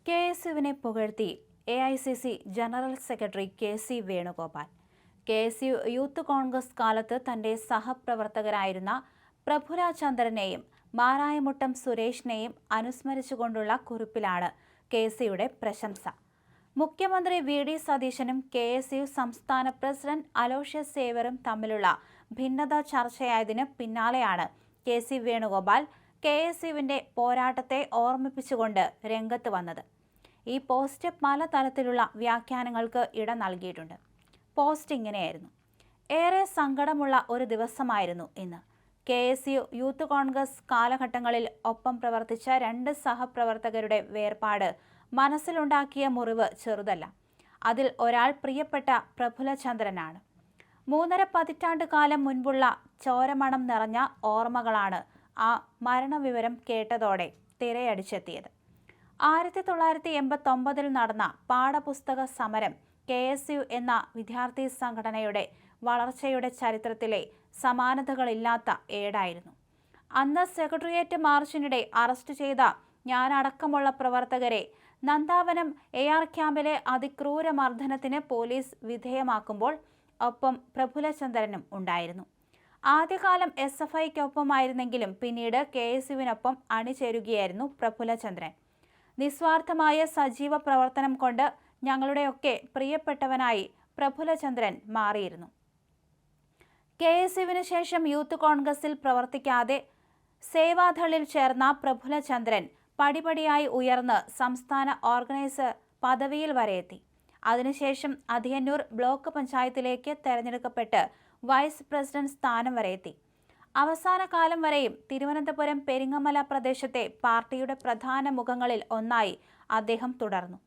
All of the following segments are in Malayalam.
കെ.എസ്.യുവിനെ പുകഴ്ത്തി AICC general secretary K C. Venugopal. KSU youth Congress കാലത്ത് തന്റെ സഹപ്രവർത്തകരായിരുന്ന പ്രഫുല ചന്ദ്രനെയും മാരായമുട്ടം സുരേഷിനെയും അനുസ്മരിച്ചുകൊണ്ടുള്ള കുറിപ്പിലാണ് കെ.സി.യുടെ പ്രശംസ. മുഖ്യമന്ത്രി വി.ഡി. സതീശനും കെ.എസ്.യു സംസ്ഥാന പ്രസിഡന്റ് അലോഷ്യസ് സേവ്യറും തമ്മിലുള്ള ഭിന്നത ചർച്ചയായതിന് പിന്നാലെയാണ് കെ.സി. വേണുഗോപാൽ കെ.എസ്.യുവിന്റെ പോരാട്ടത്തെ ഓർമ്മിപ്പിച്ചുകൊണ്ട് രംഗത്ത് വന്നത്. ഈ പോസ്റ്റ് പല തരത്തിലുള്ള വ്യാഖ്യാനങ്ങൾക്ക് ഇട നൽകിയിട്ടുണ്ട്. പോസ്റ്റ് ഇങ്ങനെയായിരുന്നു: ഏറെ സങ്കടമുള്ള ഒരു ദിവസമായിരുന്നു ഇന്ന്. കെ.എസ്.യു യൂത്ത് കോൺഗ്രസ് കാലഘട്ടങ്ങളിൽ ഒപ്പം പ്രവർത്തിച്ച രണ്ട് സഹപ്രവർത്തകരുടെ വേർപാട് മനസ്സിലുണ്ടാക്കിയ മുറിവ് ചെറുതല്ല. അതിൽ ഒരാൾ പ്രിയപ്പെട്ട പ്രഫുല ചന്ദ്രനാണ്. 3.5 പതിറ്റാണ്ട് കാലം മുൻപുള്ള ചോരമണം നിറഞ്ഞ ഓർമ്മകളാണ് ആ മരണവിവരം കേട്ടതോടെ തിരയടിച്ചെത്തിയത്. 1989 നടന്ന പാഠപുസ്തക സമരം കെ.എസ്.യു എന്ന വിദ്യാർത്ഥി സംഘടനയുടെ വളർച്ചയുടെ ചരിത്രത്തിലെ സമാനതകളില്ലാത്ത ഏടായിരുന്നു. അന്ന് സെക്രട്ടേറിയറ്റ് മാർച്ചിനിടെ അറസ്റ്റ് ചെയ്ത ഞാനടക്കമുള്ള പ്രവർത്തകരെ നന്ദാവനം എ.ആർ. ക്യാമ്പിലെ അതിക്രൂര മർദ്ദനത്തിന് പോലീസ് വിധേയമാക്കുമ്പോൾ ഒപ്പം പ്രഫുല ചന്ദ്രനും ഉണ്ടായിരുന്നു. ആദ്യകാലം SFIക്കൊപ്പമായിരുന്നെങ്കിലും പിന്നീട് കെ.എസ്.യുവിനൊപ്പം അണിചേരുകയായിരുന്നു പ്രഫുല ചന്ദ്രൻ. നിസ്വാർത്ഥമായ സജീവ പ്രവർത്തനം കൊണ്ട് ഞങ്ങളുടെയൊക്കെ പ്രിയപ്പെട്ടവനായി പ്രഫുല ചന്ദ്രൻ മാറിയിരുന്നു. കെ.എസ്.യുവിന് ശേഷം യൂത്ത് കോൺഗ്രസിൽ പ്രവർത്തിക്കാതെ സേവാദളിൽ ചേർന്ന പ്രഫുല ചന്ദ്രൻ പടിപടിയായി ഉയർന്ന് സംസ്ഥാന ഓർഗനൈസർ പദവിയിൽ വരെ എത്തി. അതിനുശേഷം അതിയന്നൂർ ബ്ലോക്ക് പഞ്ചായത്തിലേക്ക് തെരഞ്ഞെടുക്കപ്പെട്ട് വൈസ് പ്രസിഡന്റ് സ്ഥാനം വരെ എത്തി. അവസാന കാലം വരെയും തിരുവനന്തപുരം പെരിങ്ങമല പ്രദേശത്തെ പാർട്ടിയുടെ പ്രധാന മുഖങ്ങളിൽ ഒന്നായി അദ്ദേഹം തുടർന്നു.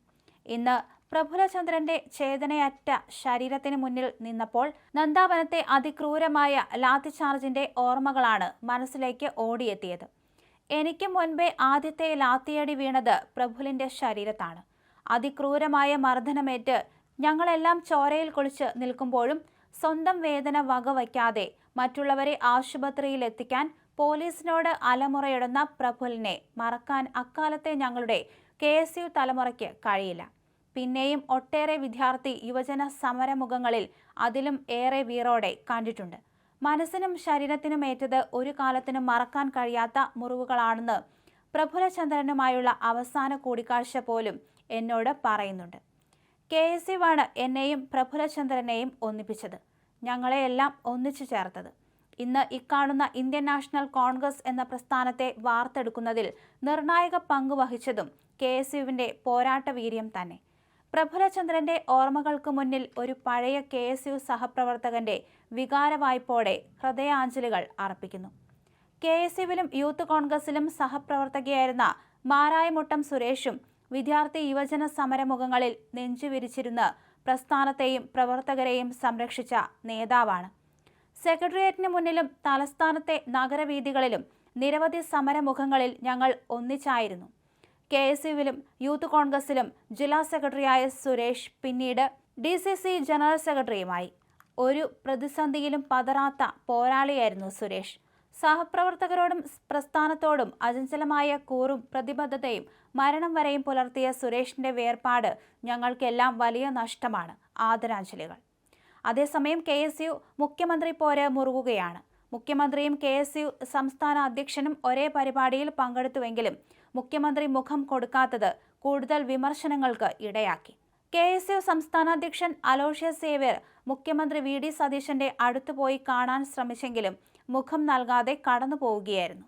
ഇന്ന് പ്രഫുല ചന്ദ്രന്റെ ചേതനയറ്റ ശരീരത്തിന് മുന്നിൽ നിന്നപ്പോൾ നന്ദാവനത്തെ അതിക്രൂരമായ ലാത്തിചാർജിന്റെ ഓർമ്മകളാണ് മനസ്സിലേക്ക് ഓടിയെത്തിയത്. എനിക്ക് മുൻപേ ആദ്യത്തെ ലാത്തിയടി വീണത് പ്രഫുലിന്റെ ശരീരത്താണ്. അതിക്രൂരമായ മർദ്ദനമേറ്റ് ഞങ്ങളെല്ലാം ചോരയിൽ കുളിച്ച് നിൽക്കുമ്പോഴും സ്വന്തം വേദന വകവയ്ക്കാതെ മറ്റുള്ളവരെ ആശുപത്രിയിൽ എത്തിക്കാൻ പോലീസിനോട് അലമുറയിടുന്ന പ്രഫുലിനെ മറക്കാൻ അക്കാലത്തെ ഞങ്ങളുടെ കെ.എസ്.യു തലമുറയ്ക്ക് കഴിയില്ല. പിന്നെയും ഒട്ടേറെ വിദ്യാർത്ഥി യുവജന സമരമുഖങ്ങളിൽ അതിലും ഏറെ വീറോടെ കണ്ടിട്ടുണ്ട്. മനസ്സിനും ശരീരത്തിനുമേറ്റത് ഒരു കാലത്തിനും മറക്കാൻ കഴിയാത്ത മുറിവുകളാണെന്ന് പ്രഫുല ചന്ദ്രനുമായുള്ള അവസാന കൂടിക്കാഴ്ച പോലും എന്നോട് പറയുന്നുണ്ട്. കെ.എസ്.യുവാണ് എന്നെയും പ്രഫുല ചന്ദ്രനെയും ഒന്നിപ്പിച്ചത്, ഞങ്ങളെയെല്ലാം ഒന്നിച്ചു ചേർത്തത്. ഇന്ന് ഇക്കാണുന്ന ഇന്ത്യൻ നാഷണൽ കോൺഗ്രസ് എന്ന പ്രസ്ഥാനത്തെ വാർത്തെടുക്കുന്നതിൽ നിർണായക പങ്ക് വഹിച്ചതും കെ.എസ്.യുവിന്റെ പോരാട്ട വീര്യം തന്നെ. പ്രഫുല ചന്ദ്രന്റെ ഓർമ്മകൾക്ക് മുന്നിൽ ഒരു പഴയ കെ.എസ്.യു സഹപ്രവർത്തകന്റെ വികാരവായ്പോടെ ഹൃദയാഞ്ജലികൾ അർപ്പിക്കുന്നു. കെ.എസ്.യുവിലും യൂത്ത് കോൺഗ്രസിലും സഹപ്രവർത്തകയായിരുന്ന മാരായമുട്ടം സുരേഷും വിദ്യാർത്ഥി യുവജന സമരമുഖങ്ങളിൽ നെഞ്ചുവിരിച്ചിരുന്ന് പ്രസ്ഥാനത്തെയും പ്രവർത്തകരെയും സംരക്ഷിച്ച നേതാവാണ്. സെക്രട്ടേറിയറ്റിന് മുന്നിലും തലസ്ഥാനത്തെ നഗരവീഥികളിലും നിരവധി സമരമുഖങ്ങളിൽ ഞങ്ങൾ ഒന്നിച്ചായിരുന്നു. കെ.എസ്.യുവിലും യൂത്ത് കോൺഗ്രസിലും ജില്ലാ സെക്രട്ടറിയായ സുരേഷ് പിന്നീട് DCC ജനറൽ സെക്രട്ടറിയുമായി. ഒരു പ്രതിസന്ധിയിലും പതറാത്ത പോരാളിയായിരുന്നു സുരേഷ്. സഹപ്രവർത്തകരോടും പ്രസ്ഥാനത്തോടും അചഞ്ചലമായ കൂറും പ്രതിബദ്ധതയും മരണം വരെയും പുലർത്തിയ സുരേഷിന്റെ വേർപാട് ഞങ്ങൾക്കെല്ലാം വലിയ നഷ്ടമാണ്. ആദരാഞ്ജലികൾ. അതേസമയം കെ.എസ്.യു മുഖ്യമന്ത്രി പോര് മുറുകുകയാണ്. മുഖ്യമന്ത്രിയും കെ.എസ്.യു സംസ്ഥാന അധ്യക്ഷനും ഒരേ പരിപാടിയിൽ പങ്കെടുത്തുവെങ്കിലും മുഖ്യമന്ത്രി മുഖം കൊടുക്കാത്തത് കൂടുതൽ വിമർശനങ്ങൾക്ക് ഇടയാക്കി. കെ.എസ്.യു സംസ്ഥാന അധ്യക്ഷൻ അലോഷ്യസ് സേവ്യർ മുഖ്യമന്ത്രി വി.ഡി. സതീശന്റെ അടുത്തുപോയി കാണാൻ ശ്രമിച്ചെങ്കിലും മുഖം നൽകാതെ കടന്നു പോവുകയായിരുന്നു.